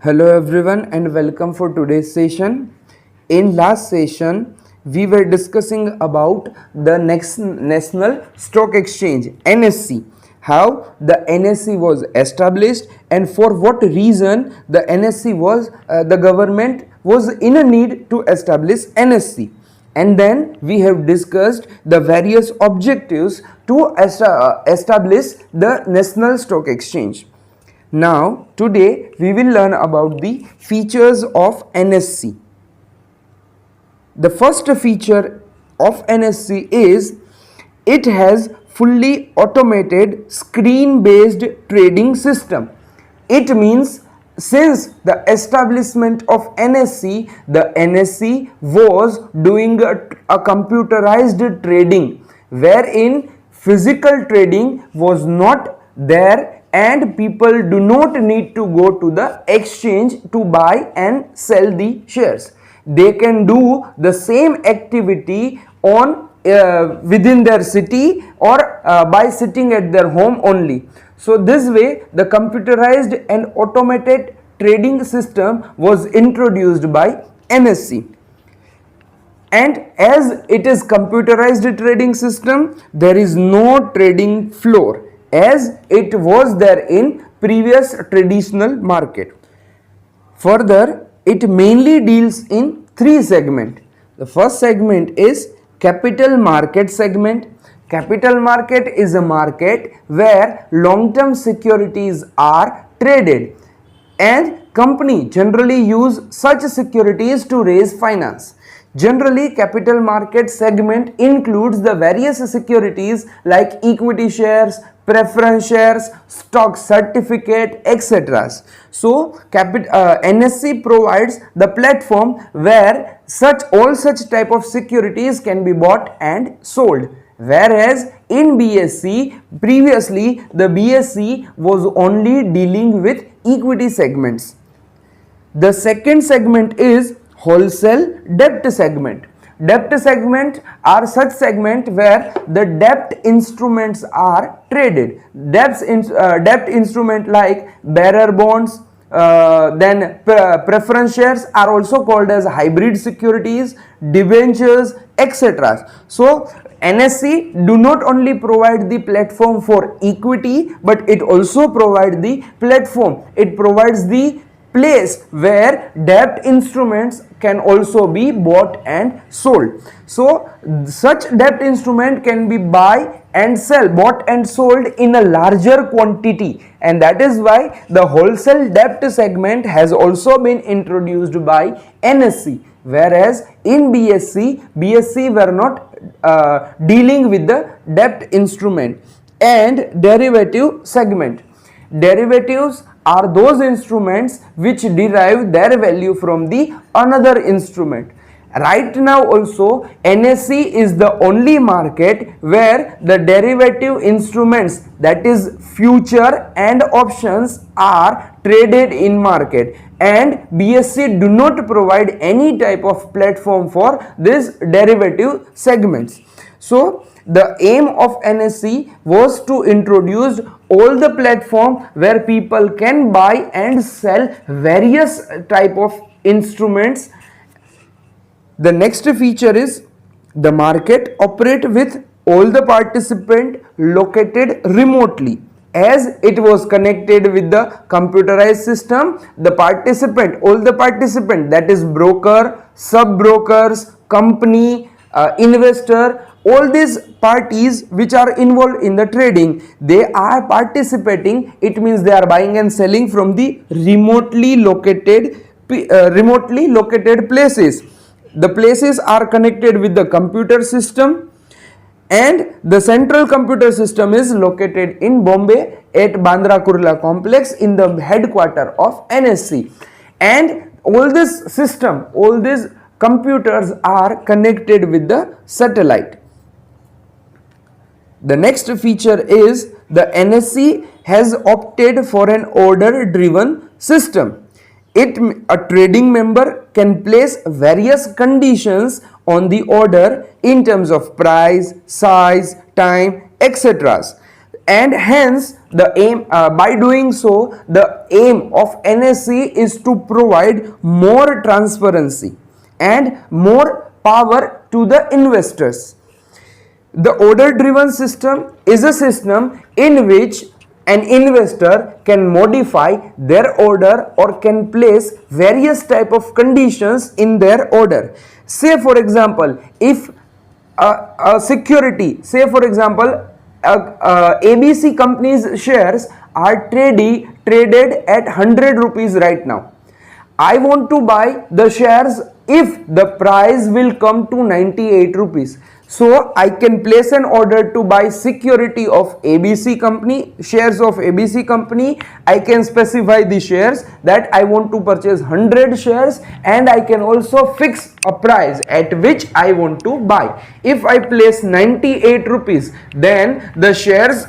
Hello everyone and welcome for today's session. In last session, we were discussing about the next National Stock Exchange NSE, how the NSE was established and for what reason the NSE was the government was in a need to establish NSE. And then we have discussed the various objectives to establish the National Stock Exchange. Now, today we will learn about the features of NSE. The first feature of NSE is it has fully automated screen-based trading system. It means since the establishment of NSE, the NSE was doing a computerized trading wherein physical trading was not there and people do not need to go to the exchange to buy and sell the shares. They can do the same activity on within their city or by sitting at their home only. So this way the computerized and automated trading system was introduced by NSE. And as it is computerized trading system, there is no trading floor as it was there in previous traditional market. Further, it mainly deals in three segments. The first segment is capital market segment. Capital market is a market where long-term securities are traded and company generally use such securities to raise finance. Generally, capital market segment includes the various securities like equity shares, preference shares, stock certificate, etc. So, NSE provides the platform where all such type of securities can be bought and sold. Whereas in BSE, previously the BSE was only dealing with equity segments. The second segment is wholesale debt segment. Debt segment are such segment where the debt instruments are traded. Debt instrument like bearer bonds, then preference shares are also called as hybrid securities, debentures, etc. So NSE do not only provide the platform for equity, but it also provides the platform. It provides the place where debt instruments can also be bought and sold. So such debt instrument can be bought and sold in a larger quantity, and that is why the wholesale debt segment has also been introduced by NSE. Whereas in BSE were not dealing with the debt instrument. And derivative segment. Derivatives are those instruments which derive their value from the another instrument. Right now also NSE is the only market where the derivative instruments, that is future and options, are traded in market, and BSE do not provide any type of platform for this derivative segments. So the aim of NSE was to introduce all the platform where people can buy and sell various type of instruments. The next feature is the market operate with all the participant located remotely. As it was connected with the computerized system, all the participant, that is broker, sub-brokers, company, investor, all these parties which are involved in the trading, they are participating. It means they are buying and selling from the remotely located places. The places are connected with the computer system, and the central computer system is located in Bombay at Bandra Kurla complex in the headquarter of NSE. And all these computers are connected with the satellite. The next feature is the NSE has opted for an order driven system. A trading member can place various conditions on the order in terms of price, size, time, etc. and hence the aim by doing so the aim of NSE is to provide more transparency and more power to the investors. The order driven system is a system in which an investor can modify their order or can place various type of conditions in their order. Say for example, if a security, say for example, ABC company's shares are traded at 100 rupees right now. I want to buy the shares if the price will come to 98 rupees. So I can place an order to buy security of ABC company, shares of ABC company. I can specify the shares that I want to purchase 100 shares, and I can also fix a price at which I want to buy. If I place 98 rupees, then the shares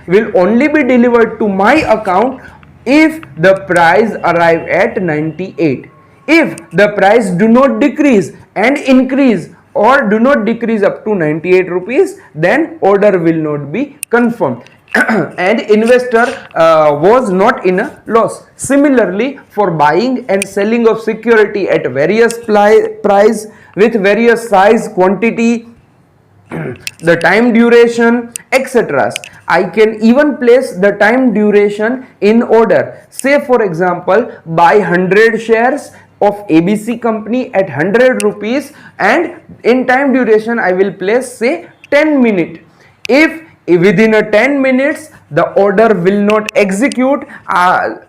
will only be delivered to my account if the price arrive at 98. If the price do not decrease and increase or do not decrease up to 98 rupees, then order will not be confirmed and investor was not in a loss. Similarly, for buying and selling of security at various price with various size, quantity, the time duration, etc. I can even place the time duration in order. Say for example, buy 100 shares of ABC company at 100 rupees, and in time duration I will place say 10 minutes. If within a 10 minutes the order will not execute,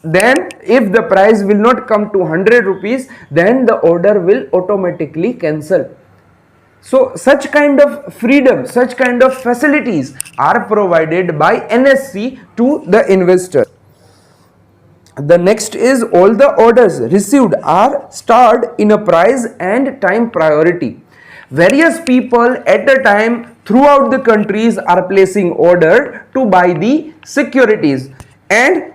then if the price will not come to 100 rupees, then the order will automatically cancel. So such kind of freedom, such kind of facilities are provided by NSE to the investor. The next is all the orders received are starred in a price and time priority. Various people at a time throughout the countries are placing order to buy the securities, and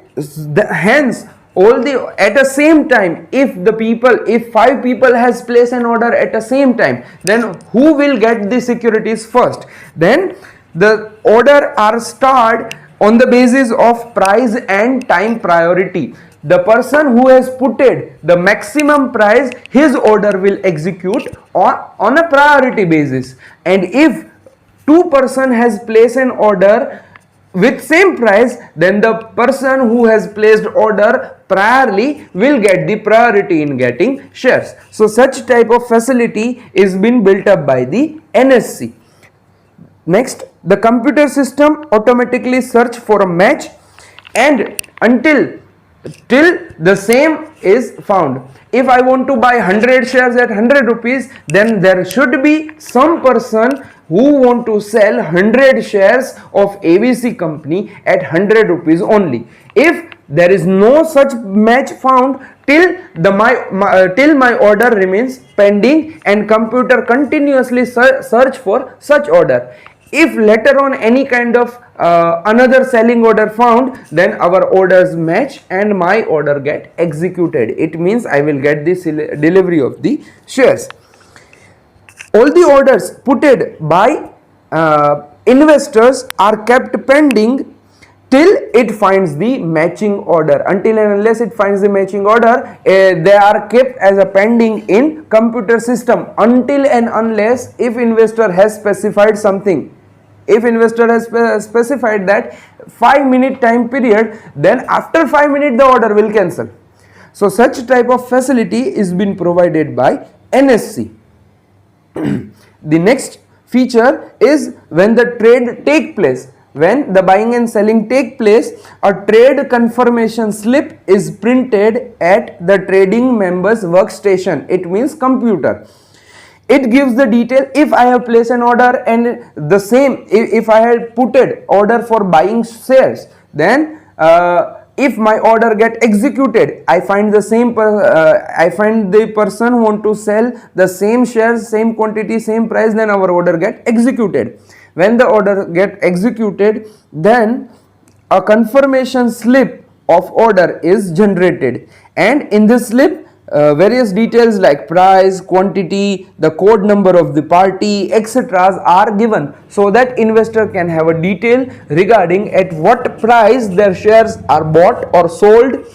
hence all the at the same time, if 5 people has placed an order at the same time, then who will get the securities first? Then the order are starred on the basis of price and time priority. The person who has putted the maximum price, his order will execute on a priority basis, and if 2 person has placed an order with same price, then the person who has placed order priorly will get the priority in getting shares. So such type of facility is been built up by the NSE. Next, the computer system automatically search for a match and till the same is found. If I want to buy 100 shares at 100 rupees, then there should be some person who want to sell 100 shares of ABC company at 100 rupees only. If there is no such match found, till my order remains pending and computer continuously search for such order. If later on any kind of another selling order found, then our orders match and my order get executed. It means I will get this delivery of the shares. All the orders putted by investors are kept pending till it finds the matching order. Until and unless it finds the matching order, they are kept as a pending in computer system until and unless if investor has specified something. If investor has specified that 5-minute time period, then after 5 minutes the order will cancel. So such type of facility is been provided by NSE. The next feature is when the trade take place. When the buying and selling take place, a trade confirmation slip is printed at the trading member's workstation. It means computer. It gives the detail. If I have placed an order and the same, if I had putted order for buying shares, then if my order get executed, I find the same I find the person who want to sell the same shares, same quantity, same price, then our order get executed. When the order get executed, then a confirmation slip of order is generated, and in this slip various details like price, quantity, the code number of the party, etc. are given, so that investor can have a detail regarding at what price their shares are bought or sold,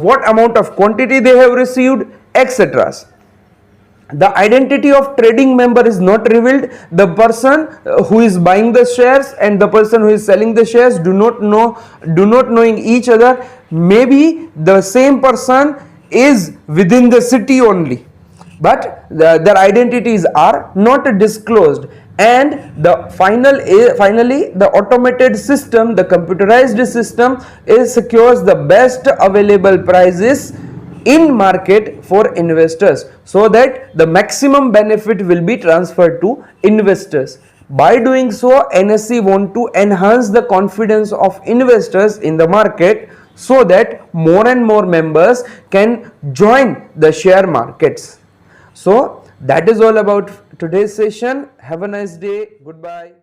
what amount of quantity they have received, etc. The identity of trading member is not revealed. The person who is buying the shares and the person who is selling the shares do not knowing each other. Maybe the same person is within the city only, but their identities are not disclosed. And the finally the automated system, the computerized system, is secures the best available prices in market for investors, so that the maximum benefit will be transferred to investors. By doing so, NSE want to enhance the confidence of investors in the market, so that more and more members can join the share markets. So that is all about today's session. Have a nice day. Goodbye.